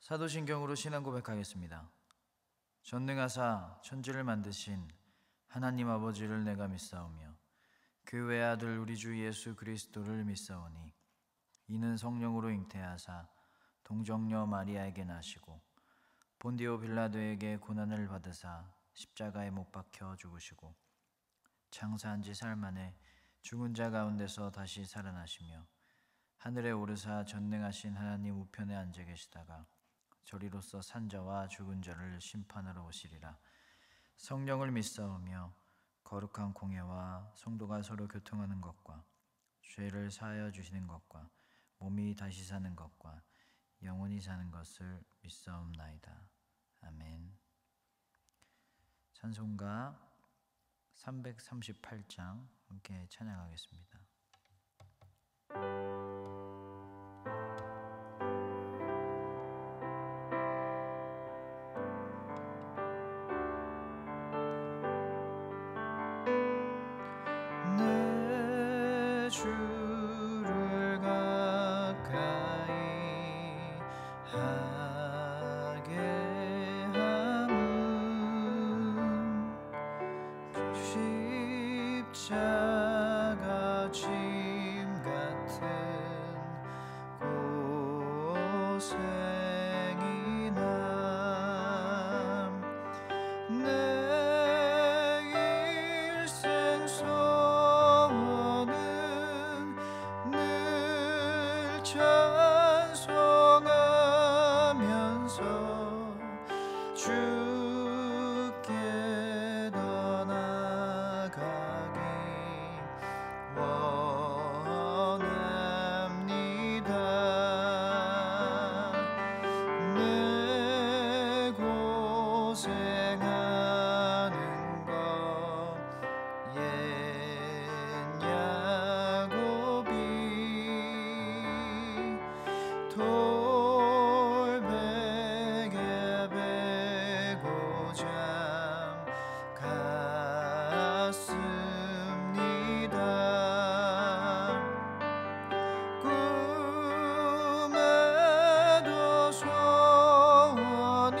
사도신경으로 신앙 고백하겠습니다. 전능하사 천지를 만드신 하나님 아버지를 내가 믿사오며 그 외아들 우리 주 예수 그리스도를 믿사오니 이는 성령으로 잉태하사 동정녀 마리아에게 나시고 본디오 빌라도에게 고난을 받으사 십자가에 못 박혀 죽으시고 장사한 지 사흘 만에 죽은 자 가운데서 다시 살아나시며 하늘에 오르사 전능하신 하나님 우편에 앉아 계시다가 저리로서 산자와 죽은 자를 심판하러 오시리라. 성령을 믿사오며 거룩한 공예와 성도가 서로 교통하는 것과 죄를 사하여 주시는 것과 몸이 다시 사는 것과 영원히 사는 것을 믿사옵나이다. 아멘. 찬송가 338장 함께 찬양하겠습니다. 내 주를 가까이 하게 함은 십자가 짐 같은 고생이 남 내 일생 소원은 늘 찬송하면서 주께 더 나아가기 원합니다. 내 고생하는 것 옛 야곱이 돌베개 베고 잠갔습니다. 꿈에도 소원이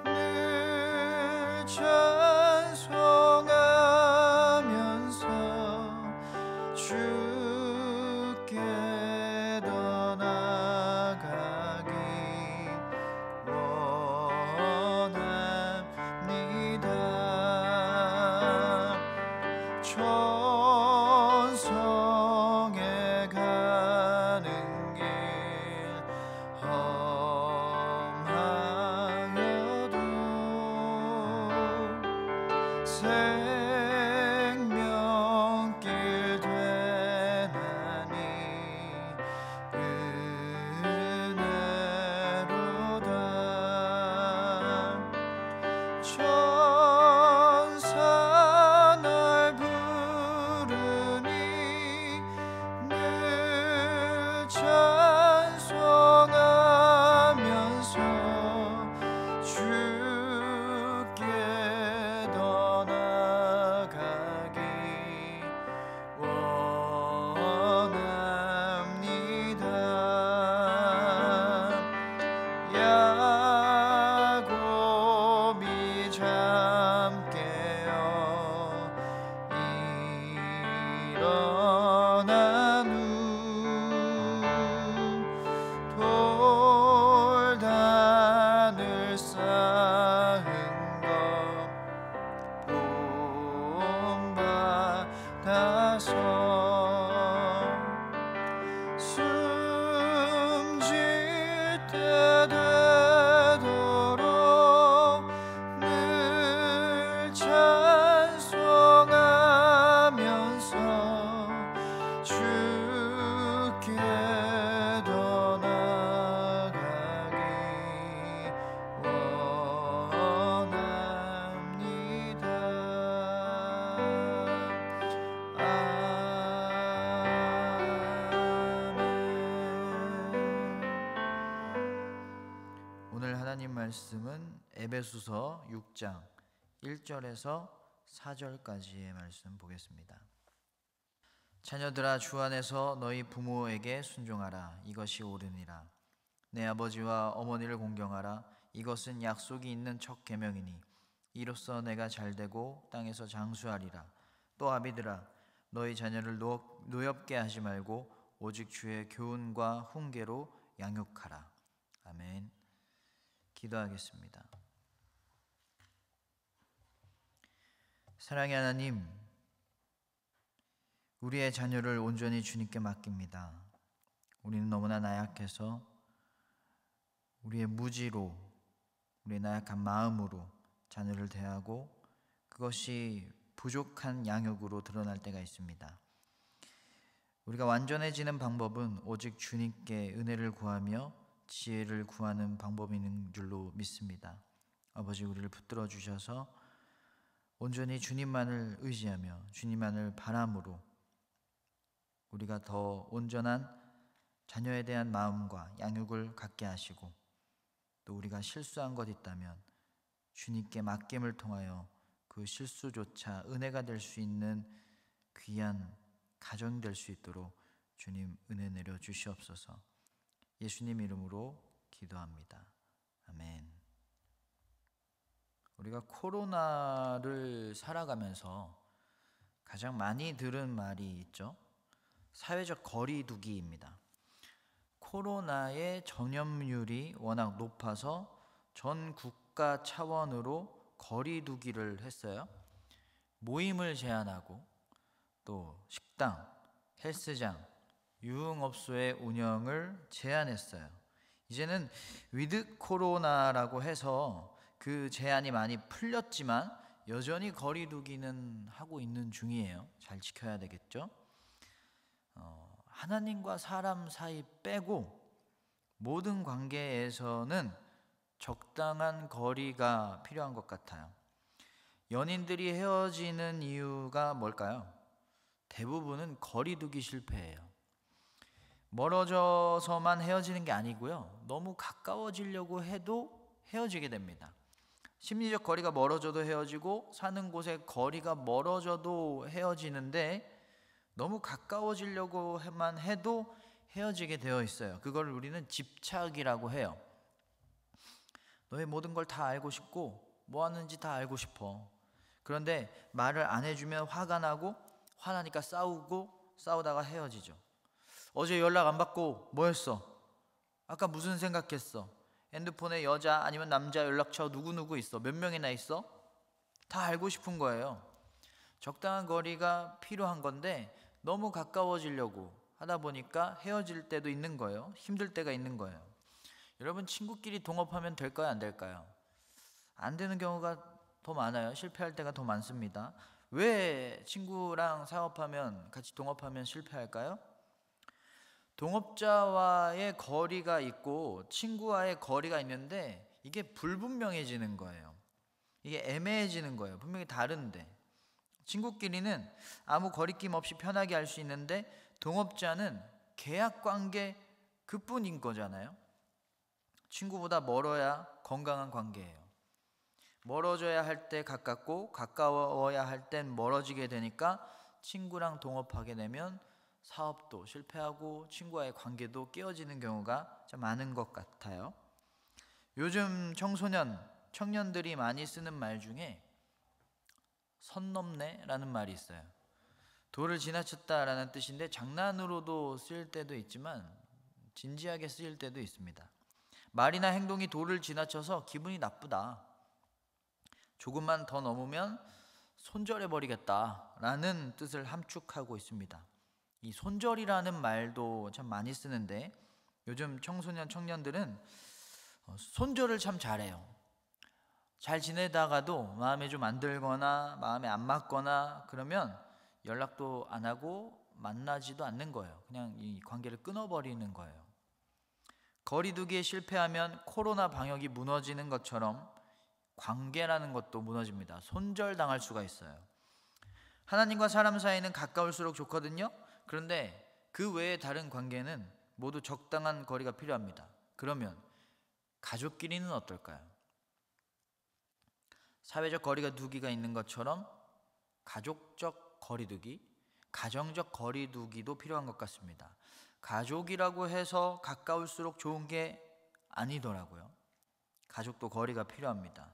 늘 찬송하면서 주께 더 나아가기 원합니다. 천성에 가는 길 험하여도 생명길 되나니 은혜로다. 천사 날 부르니 늘 찬송하면서 주께 더 나아가기 원합니다. 야곱이 잠 깨어 일어난 후 돌단을 쌓은 것 본받아서 숨질 때 되도록 늘 찬송하면서 주께 더 나아가기 원합니다. 오늘 하나님 말씀은 에베소서 6장 1절에서 4절까지의 말씀 보겠습니다. 자녀들아 주 안에서 너희 부모에게 순종하라. 이것이 옳으니라. 내 아버지와 어머니를 공경하라. 이것은 약속이 있는 첫 계명이니 이로써 내가 잘되고 땅에서 장수하리라. 또 아비들아, 너희 자녀를 노엽게 하지 말고 오직 주의 교훈과 훈계로 양육하라. 아멘. 기도하겠습니다. 사랑의 하나님, 우리의 자녀를 온전히 주님께 맡깁니다. 우리는 너무나 나약해서 우리의 무지로, 우리의 나약한 마음으로 자녀를 대하고 그것이 부족한 양육으로 드러날 때가 있습니다. 우리가 완전해지는 방법은 오직 주님께 은혜를 구하며 지혜를 구하는 방법인 줄로 믿습니다. 아버지, 우리를 붙들어 주셔서 온전히 주님만을 의지하며 주님만을 바람으로 우리가 더 온전한 자녀에 대한 마음과 양육을 갖게 하시고, 또 우리가 실수한 것 있다면 주님께 맡김을 통하여 그 실수조차 은혜가 될 수 있는 귀한 가정이 될 수 있도록 주님 은혜 내려 주시옵소서. 예수님 이름으로 기도합니다. 아멘. 우리가 코로나를 살아가면서 가장 많이 들은 말이 있죠. 사회적 거리두기입니다. 코로나의 전염률이 워낙 높아서 전 국가 차원으로 거리두기를 했어요. 모임을 제한하고 또 식당, 헬스장, 유흥업소의 운영을 제한했어요. 이제는 위드 코로나라고 해서 그 제한이 많이 풀렸지만 여전히 거리두기는 하고 있는 중이에요. 잘 지켜야 되겠죠? 하나님과 사람 사이 빼고 모든 관계에서는 적당한 거리가 필요한 것 같아요. 연인들이 헤어지는 이유가 뭘까요? 대부분은 거리두기 실패예요. 멀어져서만 헤어지는 게 아니고요, 너무 가까워지려고 해도 헤어지게 됩니다. 심리적 거리가 멀어져도 헤어지고 사는 곳의 거리가 멀어져도 헤어지는데 너무 가까워지려고만 해도 헤어지게 되어 있어요. 그걸 우리는 집착이라고 해요. 너의 모든 걸 다 알고 싶고 뭐 하는지 다 알고 싶어. 그런데 말을 안 해주면 화가 나고, 화나니까 싸우고, 싸우다가 헤어지죠. 어제 연락 안 받고 뭐 했어? 아까 무슨 생각했어? 핸드폰에 여자 아니면 남자 연락처 누구누구 있어? 몇 명이나 있어? 다 알고 싶은 거예요. 적당한 거리가 필요한 건데 너무 가까워지려고 하다 보니까 헤어질 때도 있는 거예요. 힘들 때가 있는 거예요. 여러분, 친구끼리 동업하면 될까요? 안 될까요? 안 되는 경우가 더 많아요. 실패할 때가 더 많습니다. 왜 친구랑 사업하면, 같이 동업하면 실패할까요? 동업자와의 거리가 있고 친구와의 거리가 있는데 이게 불분명해지는 거예요. 이게 애매해지는 거예요. 분명히 다른데. 친구끼리는 아무 거리낌 없이 편하게 할 수 있는데 동업자는 계약관계 그뿐인 거잖아요. 친구보다 멀어야 건강한 관계예요. 멀어져야 할 때 가깝고 가까워야 할 땐 멀어지게 되니까 친구랑 동업하게 되면 사업도 실패하고 친구와의 관계도 깨어지는 경우가 좀 많은 것 같아요. 요즘 청년들이 많이 쓰는 말 중에 선 넘네 라는 말이 있어요. 도를 지나쳤다 라는 뜻인데 장난으로도 쓰일 때도 있지만 진지하게 쓰일 때도 있습니다. 말이나 행동이 도를 지나쳐서 기분이 나쁘다, 조금만 더 넘으면 손절해버리겠다 라는 뜻을 함축하고 있습니다. 이 손절이라는 말도 참 많이 쓰는데 요즘 청년들은 손절을 참 잘해요. 잘 지내다가도 마음에 좀 안 들거나 마음에 안 맞거나 그러면 연락도 안 하고 만나지도 않는 거예요. 그냥 이 관계를 끊어버리는 거예요. 거리두기에 실패하면 코로나 방역이 무너지는 것처럼 관계라는 것도 무너집니다. 손절당할 수가 있어요. 하나님과 사람 사이는 가까울수록 좋거든요. 그런데 그 외의 다른 관계는 모두 적당한 거리가 필요합니다. 그러면 가족끼리는 어떨까요? 사회적 거리가 두기가 있는 것처럼 가족적 거리두기, 가정적 거리두기도 필요한 것 같습니다. 가족이라고 해서 가까울수록 좋은 게 아니더라고요. 가족도 거리가 필요합니다.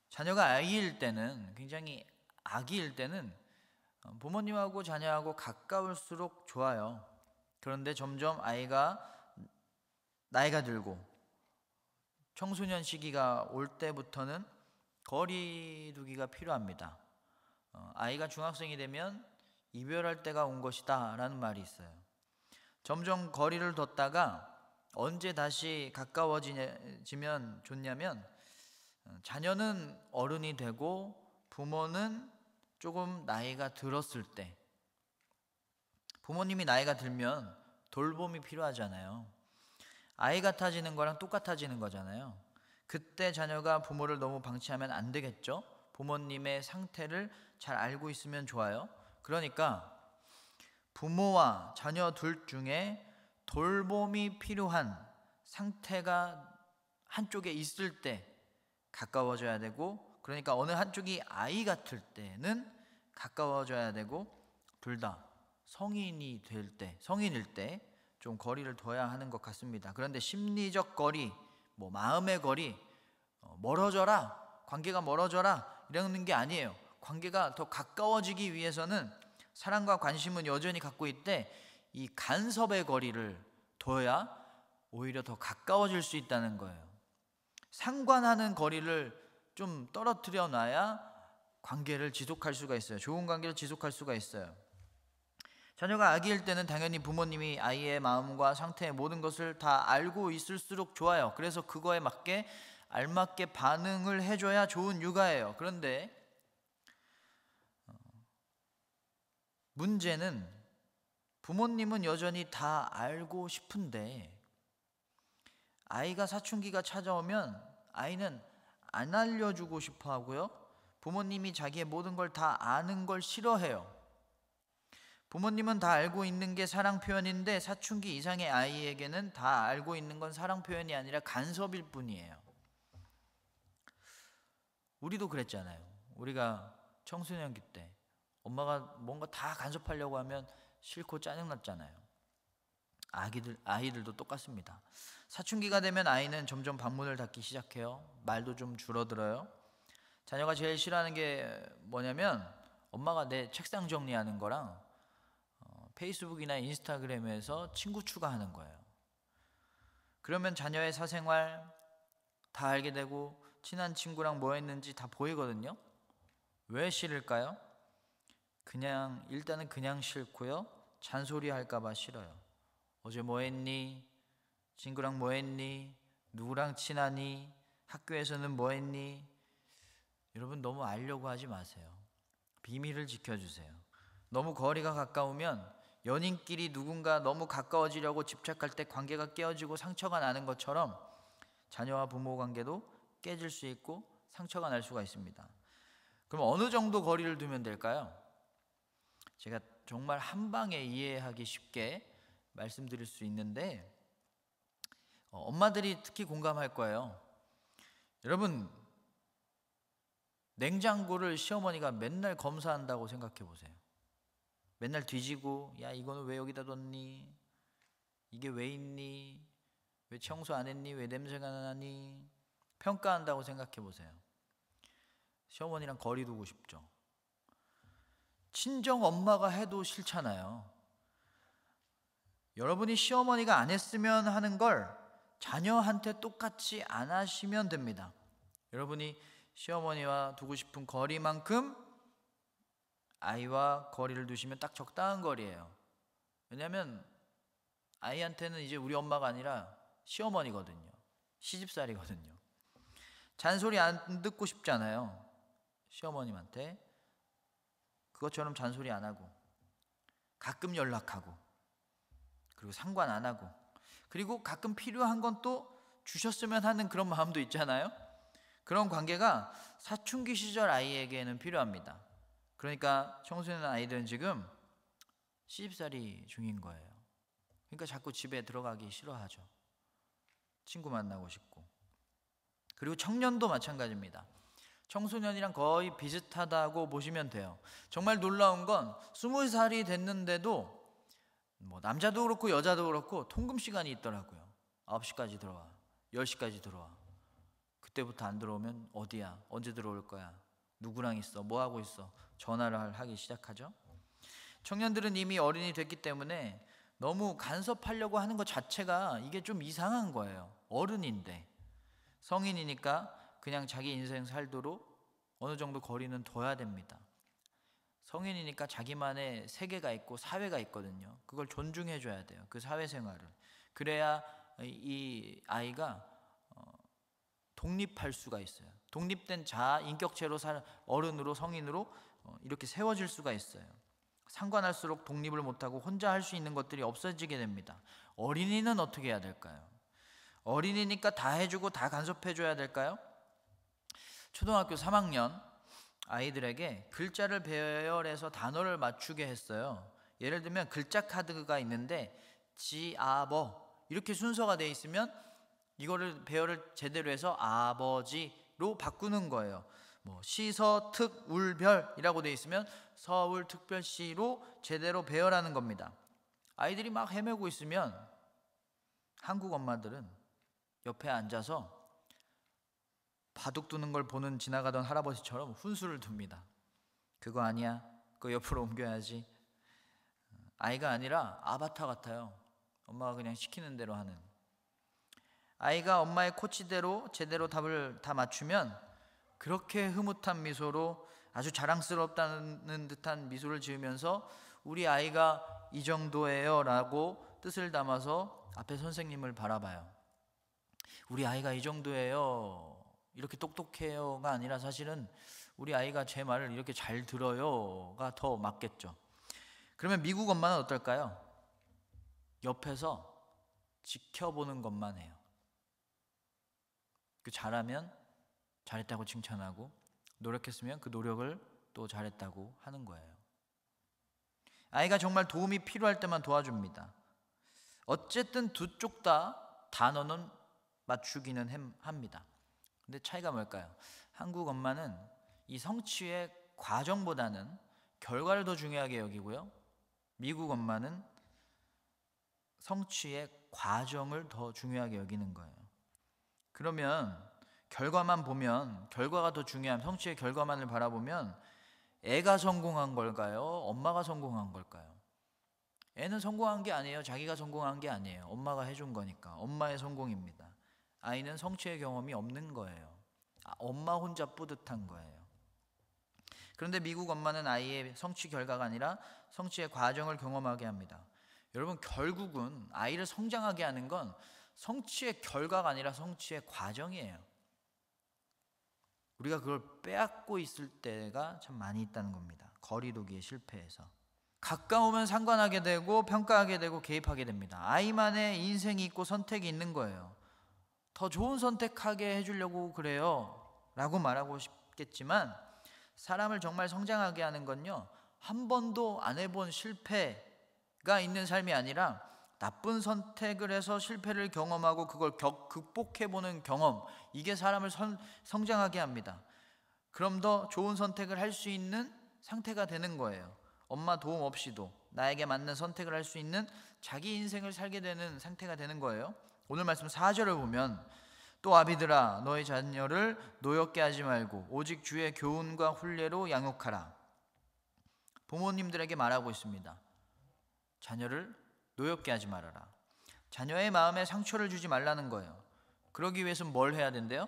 자녀가 아기일 때는, 굉장히 아기일 때는 부모님하고 자녀하고 가까울수록 좋아요. 그런데 점점 아이가 나이가 들고 청소년 시기가 올 때부터는 거리두기가 필요합니다. 아이가 중학생이 되면 이별할 때가 온 것이다 라는 말이 있어요. 점점 거리를 뒀다가 언제 다시 가까워지면 좋냐면, 자녀는 어른이 되고 부모는 조금 나이가 들었을 때, 부모님이 나이가 들면 돌봄이 필요하잖아요. 아이 같아지는 거랑 똑같아지는 거잖아요. 그때 자녀가 부모를 너무 방치하면 안 되겠죠? 부모님의 상태를 잘 알고 있으면 좋아요. 그러니까 부모와 자녀 둘 중에 돌봄이 필요한 상태가 한쪽에 있을 때 가까워져야 되고, 그러니까 어느 한쪽이 아이 같을 때는 가까워져야 되고, 둘 다 성인이 될 때, 성인일 때 좀 거리를 둬야 하는 것 같습니다. 그런데 심리적 거리, 마음의 거리, 멀어져라, 관계가 멀어져라 이러는 게 아니에요. 관계가 더 가까워지기 위해서는 사랑과 관심은 여전히 갖고 있되, 이 간섭의 거리를 둬야 오히려 더 가까워질 수 있다는 거예요. 상관하는 거리를 좀 떨어뜨려 놔야 관계를 지속할 수가 있어요. 좋은 관계를 지속할 수가 있어요. 자녀가 아기일 때는 당연히 부모님이 아이의 마음과 상태의 모든 것을 다 알고 있을수록 좋아요. 그래서 그거에 맞게 알맞게 반응을 해줘야 좋은 육아예요. 그런데 문제는 부모님은 여전히 다 알고 싶은데, 아이가 사춘기가 찾아오면 아이는 안 알려주고 싶어 하고요. 부모님이 자기의 모든 걸 다 아는 걸 싫어해요. 부모님은 다 알고 있는 게 사랑 표현인데, 사춘기 이상의 아이에게는 다 알고 있는 건 사랑 표현이 아니라 간섭일 뿐이에요. 우리도 그랬잖아요. 우리가 청소년기 때 엄마가 뭔가 다 간섭하려고 하면 싫고 짜증났잖아요. 아이들도 똑같습니다. 사춘기가 되면 아이는 점점 방문을 닫기 시작해요. 말도 좀 줄어들어요. 자녀가 제일 싫어하는 게 뭐냐면, 엄마가 내 책상 정리하는 거랑 페이스북이나 인스타그램에서 친구 추가하는 거예요. 그러면 자녀의 사생활 다 알게 되고 친한 친구랑 뭐 했는지 다 보이거든요. 왜 싫을까요? 일단은 그냥 싫고요. 잔소리 할까봐 싫어요. 어제 뭐 했니? 친구랑 뭐 했니? 누구랑 친하니? 학교에서는 뭐 했니? 여러분, 너무 알려고 하지 마세요. 비밀을 지켜주세요. 너무 거리가 가까우면 연인끼리 누군가 너무 가까워지려고 집착할 때 관계가 깨어지고 상처가 나는 것처럼 자녀와 부모 관계도 깨질 수 있고 상처가 날 수가 있습니다. 그럼 어느 정도 거리를 두면 될까요? 제가 정말 한 방에 이해하기 쉽게 말씀드릴 수 있는데, 엄마들이 특히 공감할 거예요. 여러분, 냉장고를 시어머니가 맨날 검사한다고 생각해 보세요. 맨날 뒤지고, 야, 이거는 왜 여기다 뒀니? 이게 왜 있니? 왜 청소 안 했니? 왜 냄새가 나니? 평가한다고 생각해 보세요. 시어머니랑 거리 두고 싶죠. 친정 엄마가 해도 싫잖아요. 여러분이 시어머니가 안 했으면 하는 걸 자녀한테 똑같이 안 하시면 됩니다. 여러분이 시어머니와 두고 싶은 거리만큼 아이와 거리를 두시면 딱 적당한 거리예요. 왜냐하면 아이한테는 이제 우리 엄마가 아니라 시어머니거든요. 시집살이거든요. 잔소리 안 듣고 싶잖아요. 시어머님한테. 그것처럼 잔소리 안 하고, 가끔 연락하고, 그리고 상관 안 하고, 그리고 가끔 필요한 건 또 주셨으면 하는 그런 마음도 있잖아요. 그런 관계가 사춘기 시절 아이에게는 필요합니다. 그러니까 청소년 아이들은 지금 시집살이 중인 거예요. 그러니까 자꾸 집에 들어가기 싫어하죠. 친구 만나고 싶고. 그리고 청년도 마찬가지입니다. 청소년이랑 거의 비슷하다고 보시면 돼요. 정말 놀라운 건 20살이 됐는데도 남자도 그렇고 여자도 그렇고 통금 시간이 있더라고요. 9시까지 들어와, 10시까지 들어와. 그때부터 안 들어오면 어디야? 언제 들어올 거야? 누구랑 있어? 뭐 하고 있어? 전화를 하기 시작하죠. 청년들은 이미 어른이 됐기 때문에 너무 간섭하려고 하는 것 자체가 이게 좀 이상한 거예요. 어른인데. 성인이니까 그냥 자기 인생 살도록 어느 정도 거리는 둬야 됩니다. 성인이니까 자기만의 세계가 있고 사회가 있거든요. 그걸 존중해 줘야 돼요. 그 사회생활을. 그래야 이 아이가 독립할 수가 있어요. 독립된 자아, 인격체로 어른으로, 성인으로 이렇게 세워질 수가 있어요. 상관할수록 독립을 못하고 혼자 할 수 있는 것들이 없어지게 됩니다. 어린이는 어떻게 해야 될까요? 어린이니까 다 해주고 다 간섭해줘야 될까요? 초등학교 3학년 아이들에게 글자를 배열해서 단어를 맞추게 했어요. 예를 들면 글자 카드가 있는데 지, 아, 버 이렇게 순서가 돼 있으면 이거를 배열을 제대로 해서 아버지로 바꾸는 거예요. 뭐 시서 특 울별이라고 돼 있으면 서울 특별시로 제대로 배열하는 겁니다. 아이들이 막 헤매고 있으면 한국 엄마들은 옆에 앉아서 바둑 두는 걸 보는 지나가던 할아버지처럼 훈수를 둡니다. 그거 아니야. 그거 옆으로 옮겨야지. 아이가 아니라 아바타 같아요. 엄마가 그냥 시키는 대로 하는. 아이가 엄마의 코치대로 제대로 답을 다 맞추면 그렇게 흐뭇한 미소로 아주 자랑스럽다는 듯한 미소를 지으면서 우리 아이가 이 정도예요 라고 뜻을 담아서 앞에 선생님을 바라봐요. 우리 아이가 이 정도예요, 이렇게 똑똑해요가 아니라 사실은 우리 아이가 제 말을 이렇게 잘 들어요가 더 맞겠죠. 그러면 미국 엄마는 어떨까요? 옆에서 지켜보는 것만 해요. 그 잘하면 잘했다고 칭찬하고, 노력했으면 그 노력을 또 잘했다고 하는 거예요. 아이가 정말 도움이 필요할 때만 도와줍니다. 어쨌든 두 쪽 다 단어는 맞추기는 합니다. 근데 차이가 뭘까요? 한국 엄마는 이 성취의 과정보다는 결과를 더 중요하게 여기고요, 미국 엄마는 성취의 과정을 더 중요하게 여기는 거예요. 그러면 결과만 보면, 결과가 더 중요한 성취의 결과만을 바라보면 애가 성공한 걸까요? 엄마가 성공한 걸까요? 애는 성공한 게 아니에요. 자기가 성공한 게 아니에요. 엄마가 해준 거니까 엄마의 성공입니다. 아이는 성취의 경험이 없는 거예요. 엄마 혼자 뿌듯한 거예요. 그런데 미국 엄마는 아이의 성취 결과가 아니라 성취의 과정을 경험하게 합니다. 여러분, 결국은 아이를 성장하게 하는 건 성취의 결과가 아니라 성취의 과정이에요. 우리가 그걸 빼앗고 있을 때가 참 많이 있다는 겁니다. 거리두기에 실패해서. 가까우면 상관하게 되고 평가하게 되고 개입하게 됩니다. 아이만의 인생이 있고 선택이 있는 거예요. 더 좋은 선택하게 해주려고 그래요 라고 말하고 싶겠지만, 사람을 정말 성장하게 하는 건요, 한 번도 안 해본 실패가 있는 삶이 아니라 나쁜 선택을 해서 실패를 경험하고 그걸 극복해보는 경험, 이게 사람을 성장하게 합니다. 그럼 더 좋은 선택을 할 수 있는 상태가 되는 거예요. 엄마 도움 없이도 나에게 맞는 선택을 할 수 있는 자기 인생을 살게 되는 상태가 되는 거예요. 오늘 말씀 4절을 보면, 또 아비들아 너희 자녀를 노엽게 하지 말고 오직 주의 교훈과 훈례로 양육하라. 부모님들에게 말하고 있습니다. 자녀를 노엽게 하지 말아라. 자녀의 마음에 상처를 주지 말라는 거예요. 그러기 위해서는 뭘 해야 된대요?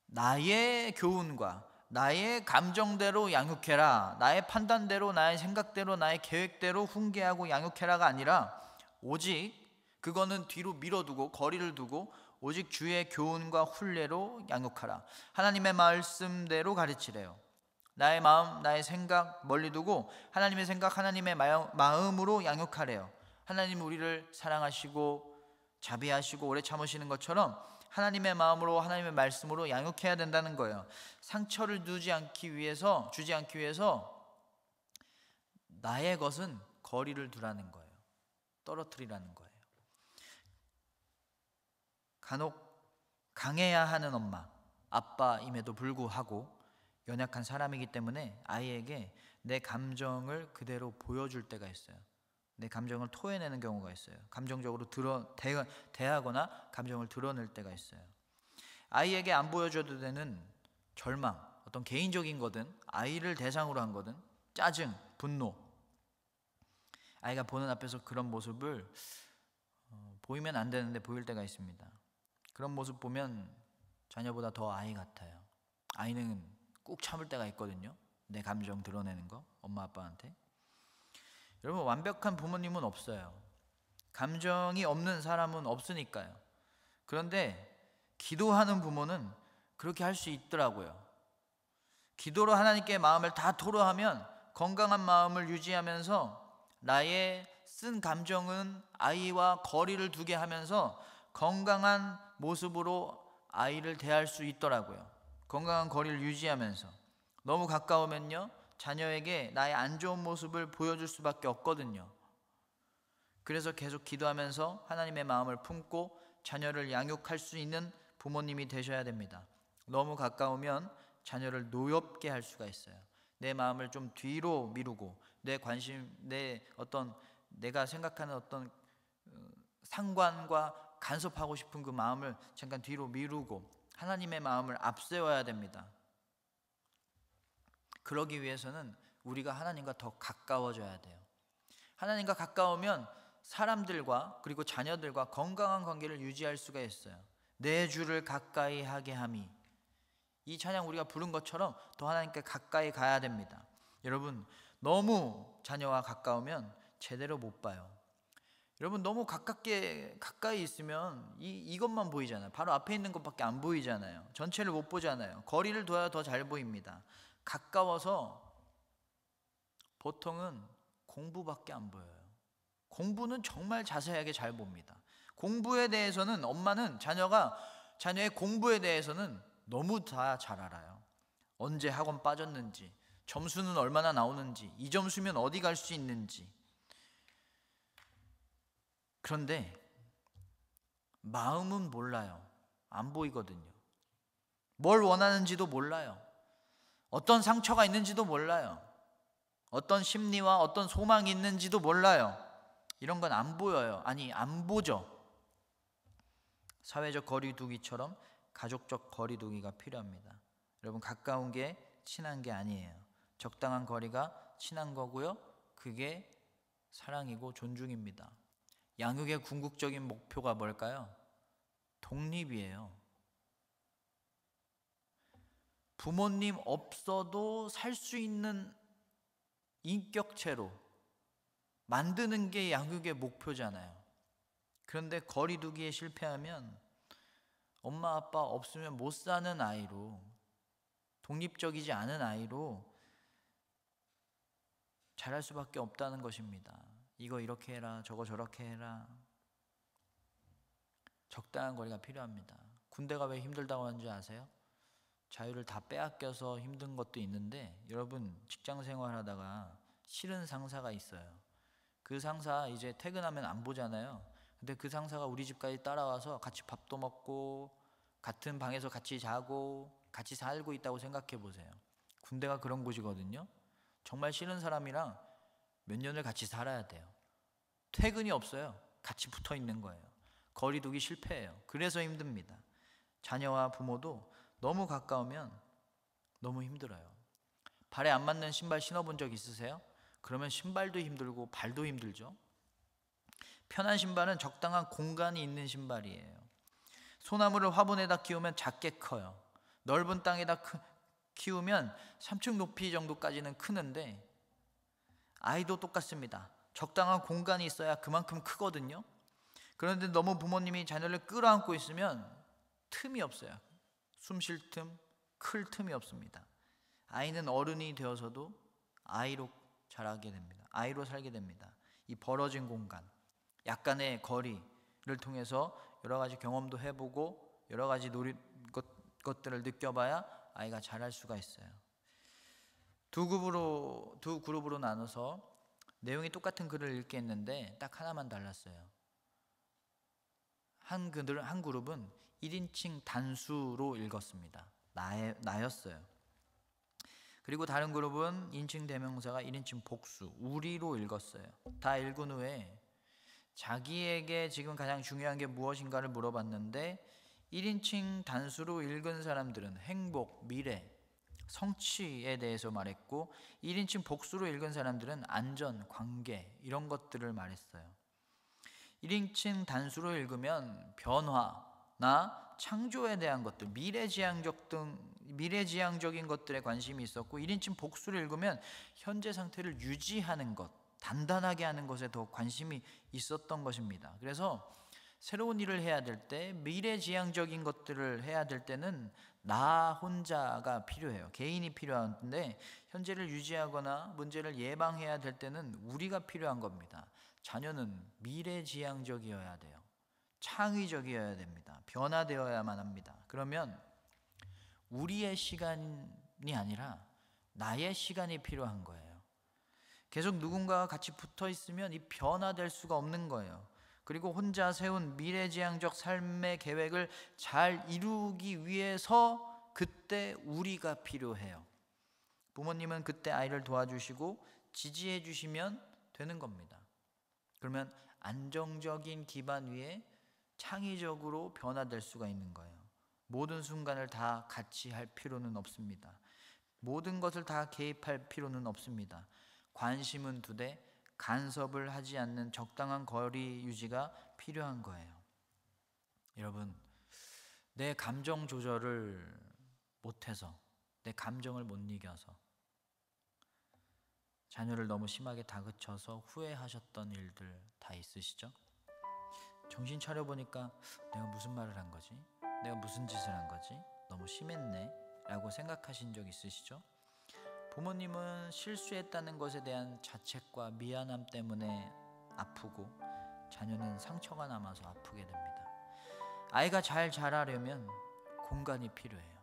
나의 교훈과 나의 감정대로 양육해라. 나의 판단대로, 나의 생각대로, 나의 계획대로 훈계하고 양육해라가 아니라, 오직 그거는 뒤로 밀어두고 거리를 두고 오직 주의 교훈과 훈례로 양육하라. 하나님의 말씀대로 가르치래요. 나의 마음, 나의 생각 멀리 두고 하나님의 생각, 하나님의 마음으로 양육하래요. 하나님 우리를 사랑하시고 자비하시고 오래 참으시는 것처럼 하나님의 마음으로, 하나님의 말씀으로 양육해야 된다는 거예요. 상처를 주지 않기 위해서 나의 것은 거리를 두라는 거예요. 떨어뜨리라는 거예요. 간혹 강해야 하는 엄마, 아빠임에도 불구하고 연약한 사람이기 때문에 아이에게 내 감정을 그대로 보여줄 때가 있어요. 내 감정을 토해내는 경우가 있어요. 감정적으로 대하거나 감정을 드러낼 때가 있어요. 아이에게 안 보여줘도 되는 절망, 어떤 개인적인 거든 아이를 대상으로 한 거든 짜증, 분노, 아이가 보는 앞에서 그런 모습을 보이면 안 되는데 보일 때가 있습니다. 그런 모습 보면 자녀보다 더 아이 같아요. 아이는 꾹 참을 때가 있거든요. 내 감정 드러내는 거, 엄마 아빠한테. 여러분, 완벽한 부모님은 없어요. 감정이 없는 사람은 없으니까요. 그런데 기도하는 부모는 그렇게 할 수 있더라고요. 기도로 하나님께 마음을 다 토로하면 건강한 마음을 유지하면서 나의 쓴 감정은 아이와 거리를 두게 하면서 건강한 모습으로 아이를 대할 수 있더라고요. 건강한 거리를 유지하면서. 너무 가까우면요, 자녀에게 나의 안 좋은 모습을 보여줄 수밖에 없거든요. 그래서 계속 기도하면서 하나님의 마음을 품고 자녀를 양육할 수 있는 부모님이 되셔야 됩니다. 너무 가까우면 자녀를 노엽게 할 수가 있어요. 내 마음을 좀 뒤로 미루고 내 관심, 내가 생각하는 어떤 상관과 간섭하고 싶은 그 마음을 잠깐 뒤로 미루고 하나님의 마음을 앞세워야 됩니다. 그러기 위해서는 우리가 하나님과 더 가까워져야 돼요. 하나님과 가까우면 사람들과 그리고 자녀들과 건강한 관계를 유지할 수가 있어요. 내 주를 가까이 하게 함이, 이 찬양 우리가 부른 것처럼 더 하나님께 가까이 가야 됩니다. 여러분, 너무 자녀와 가까우면 제대로 못 봐요. 여러분, 너무 가까이 있으면 이것만 보이잖아요. 바로 앞에 있는 것밖에 안 보이잖아요. 전체를 못 보잖아요. 거리를 둬야 더 잘 보입니다. 가까워서 보통은 공부밖에 안 보여요. 공부는 정말 자세하게 잘 봅니다. 공부에 대해서는 엄마는 자녀의 공부에 대해서는 너무 다 잘 알아요. 언제 학원 빠졌는지, 점수는 얼마나 나오는지, 이 점수면 어디 갈 수 있는지. 그런데 마음은 몰라요. 안 보이거든요. 뭘 원하는지도 몰라요. 어떤 상처가 있는지도 몰라요. 어떤 심리와 어떤 소망이 있는지도 몰라요. 이런 건 안 보여요. 아니, 안 보죠. 사회적 거리두기처럼 가족적 거리두기가 필요합니다. 여러분, 가까운 게 친한 게 아니에요. 적당한 거리가 친한 거고요. 그게 사랑이고 존중입니다. 양육의 궁극적인 목표가 뭘까요? 독립이에요. 부모님 없어도 살 수 있는 인격체로 만드는 게 양육의 목표잖아요. 그런데 거리두기에 실패하면 엄마 아빠 없으면 못 사는 아이로, 독립적이지 않은 아이로 자랄 수밖에 없다는 것입니다. 이거 이렇게 해라, 저거 저렇게 해라. 적당한 거리가 필요합니다. 군대가 왜 힘들다고 하는지 아세요? 자유를 다 빼앗겨서 힘든 것도 있는데, 여러분 직장 생활하다가 싫은 상사가 있어요. 그 상사 이제 퇴근하면 안 보잖아요. 근데 그 상사가 우리 집까지 따라와서 같이 밥도 먹고 같은 방에서 같이 자고 같이 살고 있다고 생각해 보세요. 군대가 그런 곳이거든요. 정말 싫은 사람이랑 몇 년을 같이 살아야 돼요. 퇴근이 없어요. 같이 붙어 있는 거예요. 거리두기 실패해요. 그래서 힘듭니다. 자녀와 부모도 너무 가까우면 너무 힘들어요. 발에 안 맞는 신발 신어본 적 있으세요? 그러면 신발도 힘들고 발도 힘들죠. 편한 신발은 적당한 공간이 있는 신발이에요. 소나무를 화분에다 키우면 작게 커요. 넓은 땅에다 키우면 3층 높이 정도까지는 크는데, 아이도 똑같습니다. 적당한 공간이 있어야 그만큼 크거든요. 그런데 너무 부모님이 자녀를 끌어안고 있으면 틈이 없어요. 숨 쉴 틈, 클 틈이 없습니다. 아이는 어른이 되어서도 아이로 자라게 됩니다. 아이로 살게 됩니다. 이 벌어진 공간, 약간의 거리를 통해서 여러 가지 경험도 해보고 여러 가지 것들을 느껴봐야 아이가 자랄 수가 있어요. 두 그룹으로 나눠서 내용이 똑같은 글을 읽게 했는데 딱 하나만 달랐어요. 한 그룹은 1인칭 단수로 읽었습니다. 나였어요. 그리고 다른 그룹은 인칭 대명사가 1인칭 복수, 우리로 읽었어요. 다 읽은 후에 자기에게 지금 가장 중요한 게 무엇인가를 물어봤는데 1인칭 단수로 읽은 사람들은 행복, 미래, 성취에 대해서 말했고 1인칭 복수로 읽은 사람들은 안전, 관계 이런 것들을 말했어요. 1인칭 단수로 읽으면 변화나 창조에 대한 것들, 미래지향적인 것들에 관심이 있었고 1인칭 복수를 읽으면 현재 상태를 유지하는 것, 단단하게 하는 것에 더 관심이 있었던 것입니다. 그래서 새로운 일을 해야 될 때, 미래지향적인 것들을 해야 될 때는 나 혼자가 필요해요. 개인이 필요한데 현재를 유지하거나 문제를 예방해야 될 때는 우리가 필요한 겁니다. 자녀는 미래지향적이어야 돼요. 창의적이어야 됩니다. 변화되어야만 합니다. 그러면 우리의 시간이 아니라 나의 시간이 필요한 거예요. 계속 누군가와 같이 붙어 있으면 이 변화될 수가 없는 거예요. 그리고 혼자 세운 미래지향적 삶의 계획을 잘 이루기 위해서 그때 우리가 필요해요. 부모님은 그때 아이를 도와주시고 지지해 주시면 되는 겁니다. 그러면 안정적인 기반 위에 창의적으로 변화될 수가 있는 거예요. 모든 순간을 다 같이 할 필요는 없습니다. 모든 것을 다 개입할 필요는 없습니다. 관심은 두되 간섭을 하지 않는 적당한 거리 유지가 필요한 거예요. 여러분, 내 감정 조절을 못해서, 내 감정을 못 이겨서 자녀를 너무 심하게 다그쳐서 후회하셨던 일들 다 있으시죠? 정신 차려보니까 내가 무슨 말을 한 거지? 내가 무슨 짓을 한 거지? 너무 심했네 라고 생각하신 적 있으시죠? 부모님은 실수했다는 것에 대한 자책과 미안함 때문에 아프고 자녀는 상처가 남아서 아프게 됩니다. 아이가 잘 자라려면 공간이 필요해요.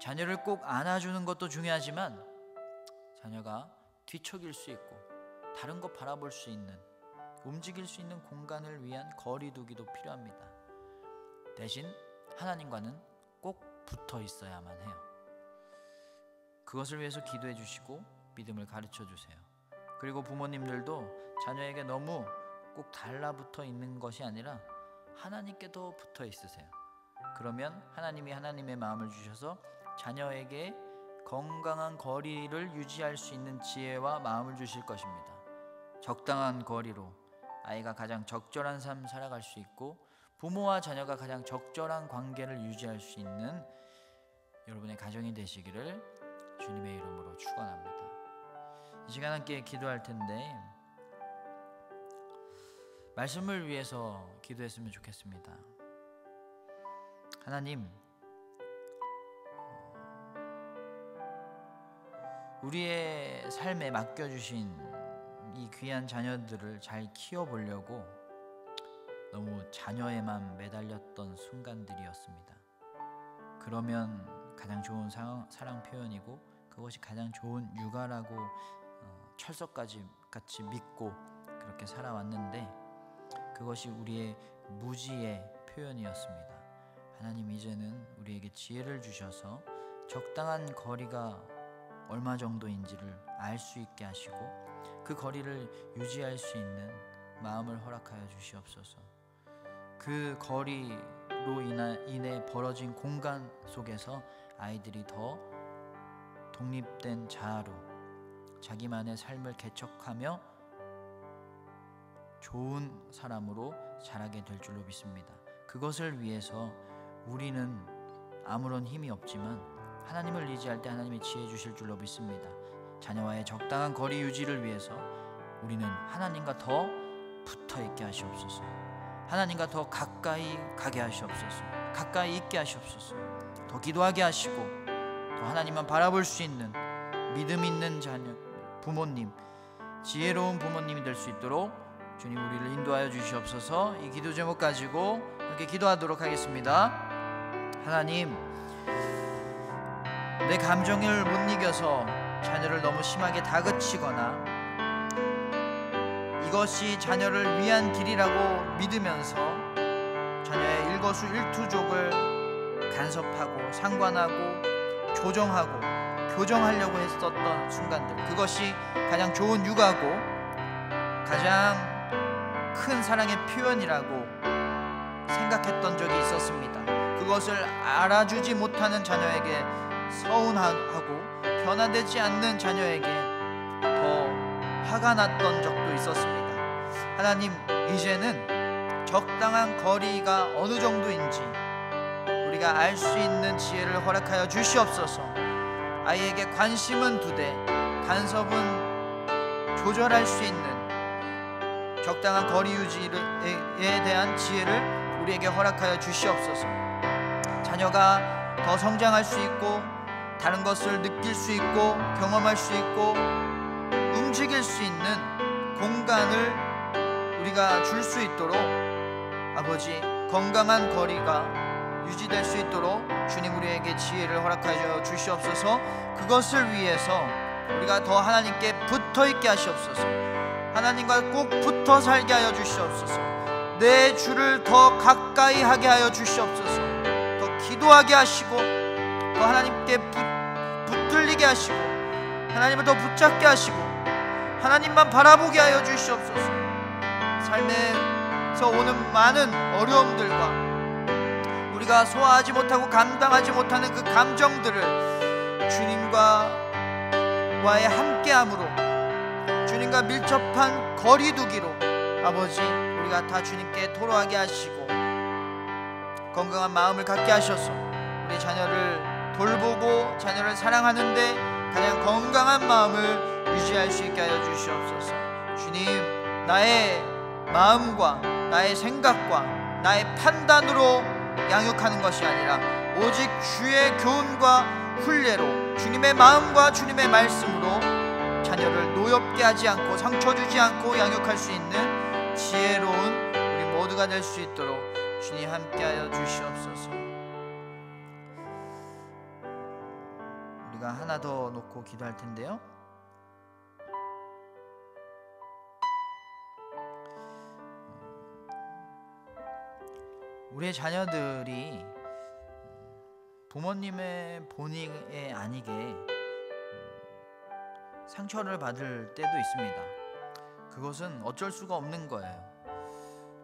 자녀를 꼭 안아주는 것도 중요하지만 자녀가 뒤척일 수 있고 다른 거 바라볼 수 있는, 움직일 수 있는 공간을 위한 거리두기도 필요합니다. 대신 하나님과는 꼭 붙어 있어야만 해요. 그것을 위해서 기도해 주시고 믿음을 가르쳐 주세요. 그리고 부모님들도 자녀에게 너무 꼭 달라붙어 있는 것이 아니라 하나님께 더 붙어 있으세요. 그러면 하나님이 하나님의 마음을 주셔서 자녀에게 건강한 거리를 유지할 수 있는 지혜와 마음을 주실 것입니다. 적당한 거리로 아이가 가장 적절한 삶 살아갈 수 있고 부모와 자녀가 가장 적절한 관계를 유지할 수 있는 여러분의 가정이 되시기를 주님의 이름으로 축원합니다. 이 시간 함께 기도할 텐데 말씀을 위해서 기도했으면 좋겠습니다. 하나님, 우리의 삶에 맡겨주신 이 귀한 자녀들을 잘 키워보려고 너무 자녀에만 매달렸던 순간들이었습니다. 그러면 가장 좋은 사랑 표현이고 그것이 가장 좋은 육아라고 철석까지 같이 믿고 그렇게 살아왔는데 그것이 우리의 무지의 표현이었습니다. 하나님, 이제는 우리에게 지혜를 주셔서 적당한 거리가 얼마 정도인지를 알 수 있게 하시고 그 거리를 유지할 수 있는 마음을 허락하여 주시옵소서. 그 거리로 인해 벌어진 공간 속에서 아이들이 더 독립된 자아로 자기만의 삶을 개척하며 좋은 사람으로 자라게 될 줄로 믿습니다. 그것을 위해서 우리는 아무런 힘이 없지만 하나님을 의지할 때 하나님이 지혜 주실 줄로 믿습니다. 자녀와의 적당한 거리 유지를 위해서 우리는 하나님과 더 붙어 있게 하시옵소서. 하나님과 더 가까이 가게 하시옵소서. 가까이 있게 하시옵소서. 더 기도하게 하시고 더 하나님만 바라볼 수 있는 믿음 있는 자녀, 부모님, 지혜로운 부모님이 될 수 있도록 주님 우리를 인도하여 주시옵소서. 이 기도 제목 가지고 함께 기도하도록 하겠습니다. 하나님, 내 감정을 못 이겨서 자녀를 너무 심하게 다그치거나 이것이 자녀를 위한 길이라고 믿으면서 자녀의 일거수일투족을 간섭하고 상관하고 조정하고 교정하려고 했었던 순간들, 그것이 가장 좋은 육아고 가장 큰 사랑의 표현이라고 생각했던 적이 있었습니다. 그것을 알아주지 못하는 자녀에게 서운하고 변화되지 않는 자녀에게 더 화가 났던 적도 있었습니다. 하나님, 이제는 적당한 거리가 어느 정도인지 우리가 알 수 있는 지혜를 허락하여 주시옵소서. 아이에게 관심은 두되 간섭은 조절할 수 있는 적당한 거리 유지에 대한 지혜를 우리에게 허락하여 주시옵소서. 자녀가 더 성장할 수 있고 다른 것을 느낄 수 있고 경험할 수 있고 움직일 수 있는 공간을 우리가 줄 수 있도록 아버지, 건강한 거리가 유지될 수 있도록 주님 우리에게 지혜를 허락하여 주시옵소서. 그것을 위해서 우리가 더 하나님께 붙어있게 하시옵소서. 하나님과 꼭 붙어 살게 하여 주시옵소서. 내 주를 더 가까이 하게 하여 주시옵소서. 더 기도하게 하시고 더 하나님께 붙들리게 하시고 하나님을 더 붙잡게 하시고 하나님만 바라보게 하여 주시옵소서. 삶에서 오는 많은 어려움들과 우리가 소화하지 못하고 감당하지 못하는 그 감정들을 주님과의 함께함으로, 주님과 밀접한 거리두기로 아버지, 우리가 다 주님께 토로하게 하시고 건강한 마음을 갖게 하셔서 우리 자녀를 돌보고 자녀를 사랑하는데 가장 건강한 마음을 유지할 수 있게 하여 주시옵소서. 주님, 나의 마음과 나의 생각과 나의 판단으로 양육하는 것이 아니라 오직 주의 교훈과 훈례로 주님의 마음과 주님의 말씀으로 자녀를 노엽게 하지 않고 상처 주지 않고 양육할 수 있는 지혜로운 우리 모두가 될 수 있도록 주님 함께하여 주시옵소서. 우리가 하나 더 놓고 기도할 텐데요, 우리의 자녀들이 부모님의 본의에 아니게 상처를 받을 때도 있습니다. 그것은 어쩔 수가 없는 거예요.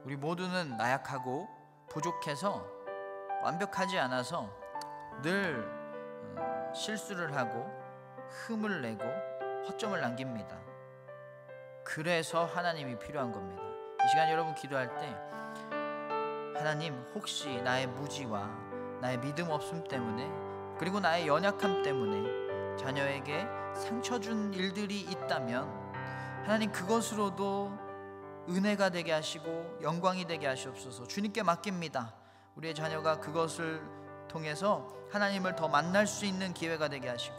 우리 모두는 나약하고 부족해서 완벽하지 않아서 늘 실수를 하고 흠을 내고 허점을 남깁니다. 그래서 하나님이 필요한 겁니다. 이 시간 여러분 기도할 때 하나님, 혹시 나의 무지와 나의 믿음 없음 때문에 그리고 나의 연약함 때문에 자녀에게 상처 준 일들이 있다면 하나님, 그것으로도 은혜가 되게 하시고 영광이 되게 하시옵소서. 주님께 맡깁니다. 우리의 자녀가 그것을 통해서 하나님을 더 만날 수 있는 기회가 되게 하시고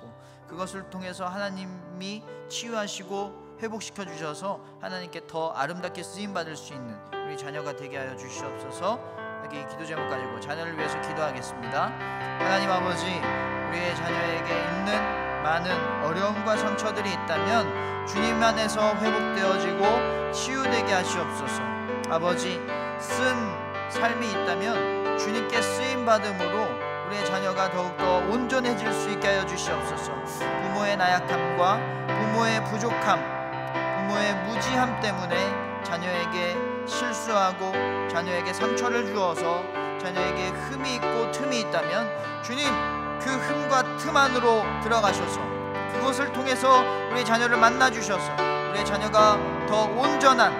그것을 통해서 하나님이 치유하시고 회복시켜 주셔서 하나님께 더 아름답게 쓰임받을 수 있는 우리 자녀가 되게 하여 주시옵소서. 여기 기도 제목 가지고 자녀를 위해서 기도하겠습니다. 하나님 아버지, 우리의 자녀에게 있는 많은 어려움과 상처들이 있다면 주님 안에서 회복되어지고 치유되게 하시옵소서. 아버지, 쓴 삶이 있다면 주님께 쓰임받음으로 우리의 자녀가 더욱더 온전해질 수 있게 하여 주시옵소서. 부모의 나약함과 부모의 부족함, 부모의 무지함 때문에 자녀에게 실수하고 자녀에게 상처를 주어서 자녀에게 흠이 있고 틈이 있다면 주님, 그 흠과 틈 안으로 들어가셔서 그것을 통해서 우리 자녀를 만나주셔서 우리의 자녀가 더 온전한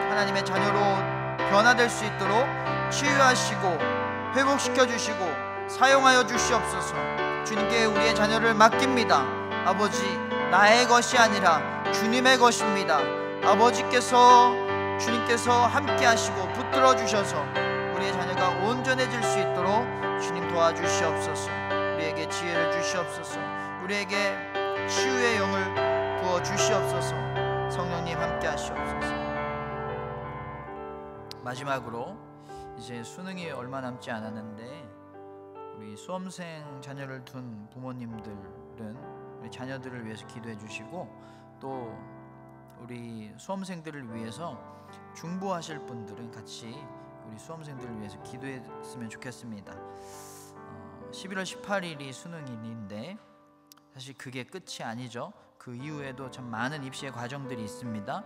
하나님의 자녀로 변화될 수 있도록 치유하시고 회복시켜 주시고 사용하여 주시옵소서. 주님께 우리의 자녀를 맡깁니다. 아버지, 나의 것이 아니라 주님의 것입니다. 아버지께서 주님께서 함께 하시고 붙들어 주셔서 우리의 자녀가 온전해질 수 있도록 주님 도와주시옵소서. 우리에게 지혜를 주시옵소서. 우리에게 치유의 영을 부어 주시옵소서. 성령님 함께 하시옵소서. 마지막으로 이제 수능이 얼마 남지 않았는데 우리 수험생 자녀를 둔 부모님들은 우리 자녀들을 위해서 기도해 주시고 또 우리 수험생들을 위해서 중보하실 분들은 같이 우리 수험생들을 위해서 기도했으면 좋겠습니다. 11월 18일이 수능일인데 사실 그게 끝이 아니죠. 그 이후에도 참 많은 입시의 과정들이 있습니다.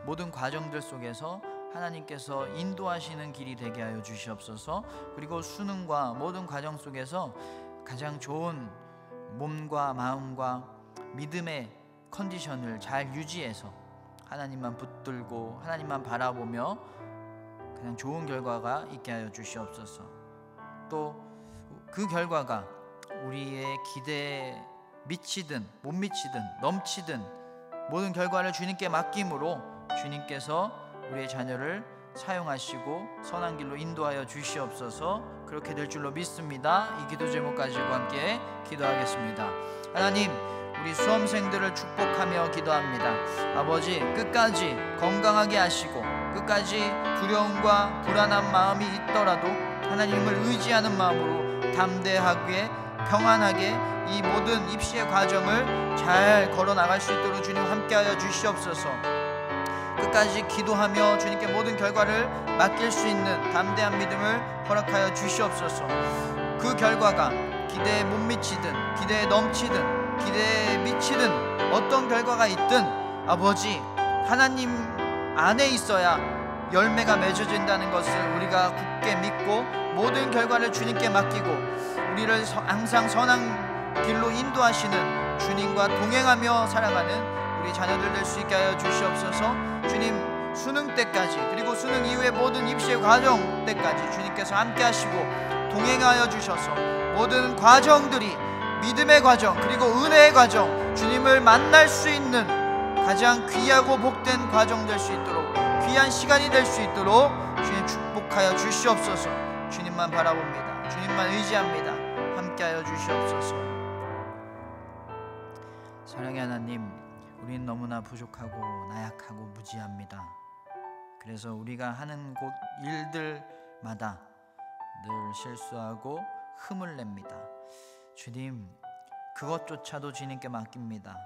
모든 과정들 속에서 하나님께서 인도하시는 길이 되게 하여 주시옵소서. 그리고 수능과 모든 과정 속에서 가장 좋은 몸과 마음과 믿음의 컨디션을 잘 유지해서 하나님만 붙들고 하나님만 바라보며 가장 좋은 결과가 있게 하여 주시옵소서. 또 그 결과가 우리의 기대에 미치든 못 미치든 넘치든 모든 결과를 주님께 맡김으로 주님께서 우리의 자녀를 사용하시고 선한 길로 인도하여 주시옵소서. 그렇게 될 줄로 믿습니다. 이 기도 제목 가지고 함께 기도하겠습니다. 하나님, 우리 수험생들을 축복하며 기도합니다. 아버지, 끝까지 건강하게 하시고 끝까지 두려움과 불안한 마음이 있더라도 하나님을 의지하는 마음으로 담대하게 평안하게 이 모든 입시의 과정을 잘 걸어 나갈 수 있도록 주님 함께하여 주시옵소서. 끝까지 기도하며 주님께 모든 결과를 맡길 수 있는 담대한 믿음을 허락하여 주시옵소서. 그 결과가 기대에 못 미치든 기대에 넘치든 기대에 미치든 어떤 결과가 있든 아버지, 하나님 안에 있어야 열매가 맺어진다는 것을 우리가 굳게 믿고 모든 결과를 주님께 맡기고 우리를 항상 선한 길로 인도하시는 주님과 동행하며 살아가는 우리 자녀들 될 수 있게 하여 주시옵소서. 주님, 수능 때까지 그리고 수능 이후의 모든 입시의 과정 때까지 주님께서 함께 하시고 동행하여 주셔서 모든 과정들이 믿음의 과정 그리고 은혜의 과정, 주님을 만날 수 있는 가장 귀하고 복된 과정 될 수 있도록, 귀한 시간이 될 수 있도록 주님 축복하여 주시옵소서. 주님만 바라봅니다. 주님만 의지합니다. 함께하여 주시옵소서. 사랑의 하나님, 우리는 너무나 부족하고 나약하고 무지합니다. 그래서 우리가 하는 곳 일들마다 늘 실수하고 흠을 냅니다. 주님, 그것조차도 주님께 맡깁니다.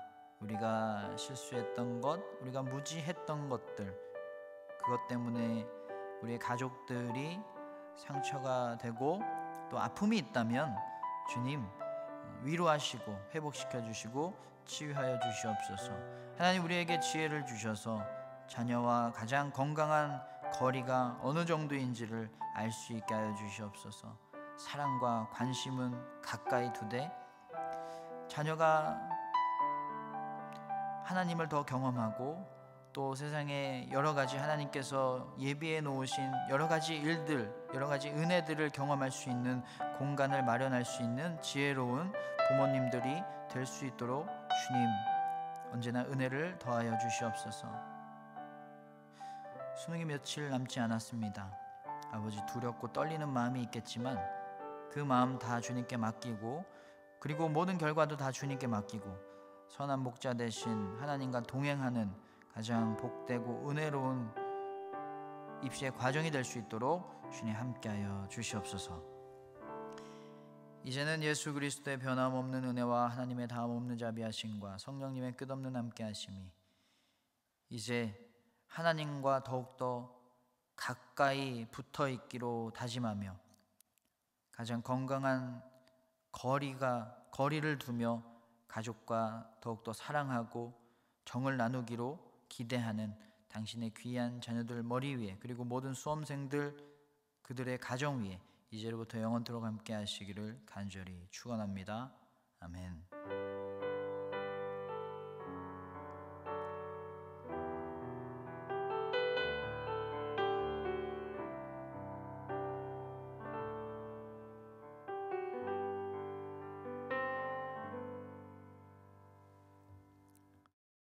우리가 실수했던 것, 우리가 무지했던 것들, 그것 때문에 우리의 가족들이 상처가 되고 또 아픔이 있다면 주님 위로하시고 회복시켜 주시고 치유하여 주시옵소서. 하나님, 우리에게 지혜를 주셔서 자녀와 가장 건강한 거리가 어느 정도인지를 알 수 있게 하여 주시옵소서. 사랑과 관심은 가까이 두되 자녀가 하나님을 더 경험하고 또 세상에 여러 가지 하나님께서 예비해 놓으신 여러 가지 일들, 여러 가지 은혜들을 경험할 수 있는 공간을 마련할 수 있는 지혜로운 부모님들이 될 수 있도록 주님 언제나 은혜를 더하여 주시옵소서. 수능이 며칠 남지 않았습니다. 아버지, 두렵고 떨리는 마음이 있겠지만 그 마음 다 주님께 맡기고 그리고 모든 결과도 다 주님께 맡기고 선한 목자 되신 하나님과 동행하는 가장 복되고 은혜로운 입시의 과정이 될 수 있도록 주님 함께하여 주시옵소서. 이제는 예수 그리스도의 변함없는 은혜와 하나님의 다함없는 자비하심과 성령님의 끝없는 함께하심이 이제 하나님과 더욱더 가까이 붙어있기로 다짐하며 가장 건강한 거리를 두며 가족과 더욱더 사랑하고 정을 나누기로 기대하는 당신의 귀한 자녀들 머리 위에 그리고 모든 수험생들 그들의 가정 위에 이제로부터 영원토록 함께 하시기를 간절히 축원합니다. 아멘.